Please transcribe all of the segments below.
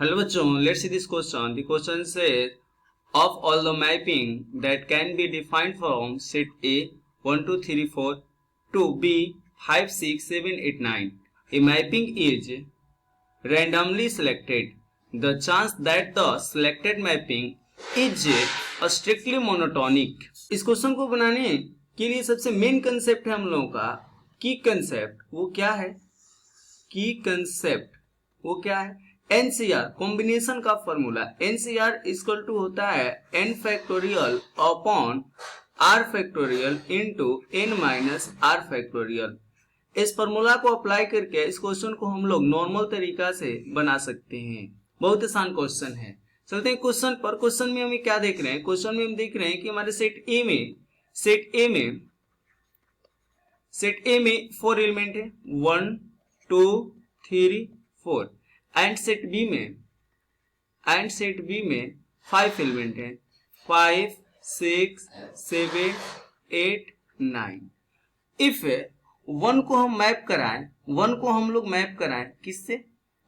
Hello बच्चों, let's see this question. The question says, of all the mapping that can be defined from set A 1 2 3 4 to B 5 6 7 8 9, a mapping is randomly selected. The chance that the selected mapping is a strictly monotonic. इस question को बनाने के लिए सबसे main concept है हम लोगों का की कंसेप्ट. वो क्या है? की कंसेप्ट वो क्या है? NCR कॉम्बिनेशन का फॉर्मूला. NCR इक्वल टू होता है n factorial upon r factorial into n minus r factorial. इस फॉर्मूला को अप्लाई करके इस क्वेश्चन को हम लोग नॉर्मल तरीका से बना सकते हैं. बहुत आसान क्वेश्चन है. चलते हैं क्वेश्चन पर. क्वेश्चन में हम क्या देख रहे हैं? क्वेश्चन में हम देख रहे हैं कि हमारे सेट ए में 4 एलिमेंट है, 1 2 3 4. एंड सेट बी में 5 एलिमेंट है, 5 6 7 8 9. इफ 1 को हम मैप कराएं, 1 को हम लोग मैप कराएं किससे?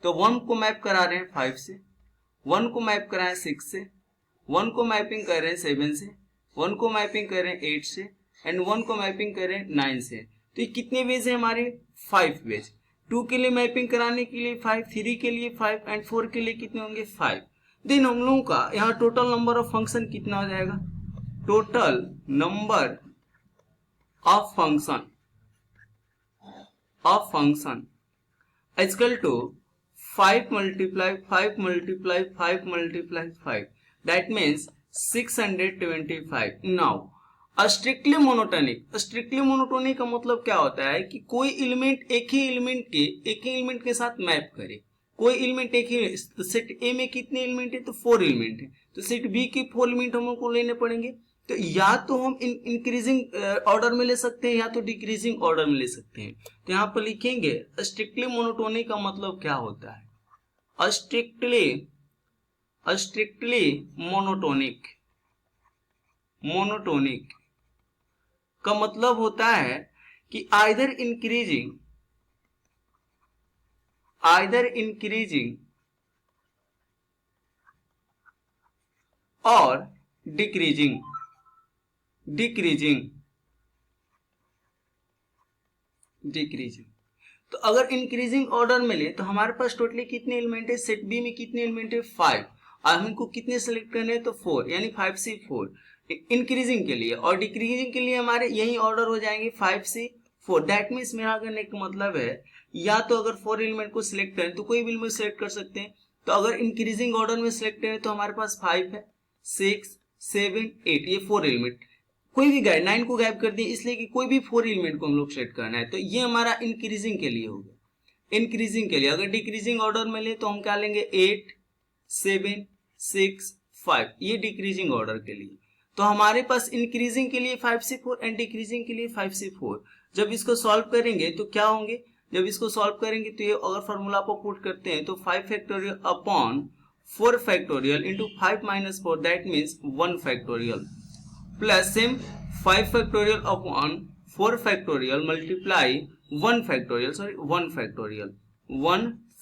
तो 1 को मैप करा रहे हैं 5 से, 1 को मैप कराएं 6 से, 1 को मैपिंग कर रहे हैं 7 से, 1 को मैपिंग कर रहे हैं 8 से एंड 1 को मैपिंग कर रहे हैं 9 से. तो ये कितने वेज है हमारे? 5 वेज. 2 के लिए मैपिंग कराने के लिए 5, 3 के लिए 5 एंड 4 के लिए कितने होंगे? 5. देन हम लोगों का यहाँ टोटल नंबर ऑफ फंक्शन कितना हो जाएगा? Total number of function equal to 5 multiply 5 multiply 5 multiply 5. That means 625. Now strictly monotonic का मतलब क्या होता है कि कोई एलिमेंट एक ही एलिमेंट के साथ मैप करे. कोई एलिमेंट एक ही. तो सेट ए में कितने एलिमेंट है? तो 4 एलिमेंट है. तो सेट बी के 4 एलिमेंट हम लोग को लेने पड़ेंगे. तो या तो हम इंक्रीजिंग ऑर्डर में ले सकते हैं या तो डिक्रीजिंग ऑर्डर में ले सकते हैं. तो यहाँ पर लिखेंगे स्ट्रिक्टली मोनोटोनिक का मतलब क्या होता है? स्ट्रिक्टली मोनोटोनिक का मतलब होता है कि आइदर इंक्रीजिंग और डिक्रीजिंग. तो अगर इंक्रीजिंग ऑर्डर में ले तो हमारे पास टोटली कितने एलिमेंट है? सेट बी में कितने एलिमेंट है? 5. और हमको कितने सेलेक्ट करने हैं? तो 4, यानी 5 से 4 इंक्रीजिंग के लिए. और डिक्रीजिंग के लिए हमारे यही ऑर्डर हो जाएंगे 5 से 4. दैट मीन्स मेरा करने का मतलब है या तो अगर 4 एलिमेंट को सिलेक्ट करें तो कोई भी एलिमेंट सिलेक्ट कर सकते हैं. तो अगर इंक्रीजिंग ऑर्डर में सिलेक्ट करें तो हमारे पास 5 है, 6 7 8, ये 4 एलिमेंट. कोई भी गाइड 9 को गायब कर दिए इसलिए कि कोई भी 4 एलिमेंट को हम लोग सेलेक्ट करना है. तो ये हमारा इंक्रीजिंग के लिए होगा. इंक्रीजिंग के लिए अगर डिक्रीजिंग ऑर्डर में ले तो हम क्या लेंगे? 8 7 6 5, ये डिक्रीजिंग ऑर्डर के लिए. तो हमारे पास इंक्रीजिंग के लिए 5 से 4 एंड डिक्रीजिंग के लिए 5 से 4. जब इसको सॉल्व करेंगे तो क्या होंगे? जब इसको सॉल्व करेंगे तो ये अगर फॉर्मूला को पुट करते हैं तो 5 factorial upon 4 factorial into 5 minus 4, that means 1 factorial plus same 5 factorial upon 4 factorial multiply 1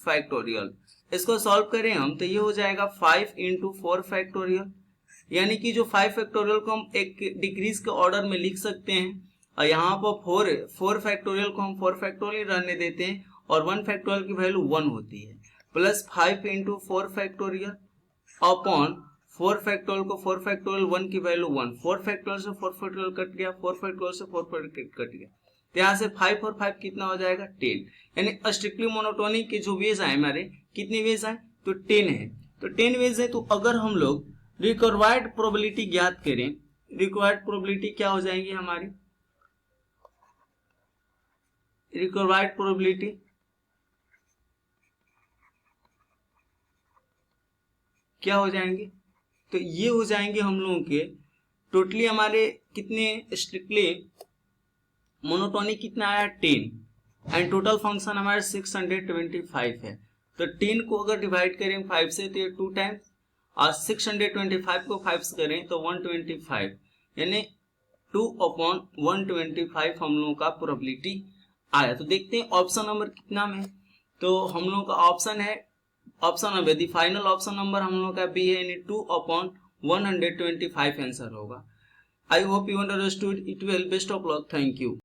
factorial. इसको सॉल्व करें हम तो ये हो जाएगा 5 इंटू 4 फैक्टोरियल, यानी कि जो 5 फैक्टोरियल को हम एक डिक्रीज के ऑर्डर में लिख सकते हैं और यहाँ पर 4 फैक्टोरियल को हम 4 फैक्टोरियल रहने देते हैं और 1 फैक्टोरियल की वैल्यू 1 होती है. Plus 5 into 4 factorial upon 4 factorial को 4 फैक्टोरियल 1 की वैल्यू 1. 4 फैक्टोरियल से 4 फैक्टोरियल कट गया, 4 फैक्टोरियल से 4 फैक्टोरियल कट गया. तो यहाँ से 5 और 5 कितना हो जाएगा? 10. यानी स्ट्रिक्टली मोनोटोनिक के जो वेज आए हमारे, कितने वेज आए? तो 10 है. तो 10 वेज है. तो अगर हम लोग रिक्वायर्ड प्रोबेबिलिटी ज्ञात करें, रिक्वायर्ड प्रोबेबिलिटी क्या हो जाएंगी हमारी? रिक्वायर्ड प्रोबेबिलिटी क्या हो जाएंगे? तो ये हो जाएंगे हम लोगों के टोटली हमारे कितने स्ट्रिक्टली मोनोटोनिक कितना आया? 10. एंड टोटल फंक्शन हमारे 625 है. तो 10 को अगर डिवाइड करें 5 से तो ये 2 टाइम्स और 625 को 5 से करें तो 125, यानी 2/125 हम लोगों का प्रोबेबिलिटी आया. तो देखते हैं ऑप्शन नंबर कितना में. तो हम लोगों का ऑप्शन है ऑप्शन नंबर, यदि फाइनल ऑप्शन नंबर हम लोग का बी है, यानी 2/125 आंसर होगा। I hope you understood it well. Best of luck. Thank you.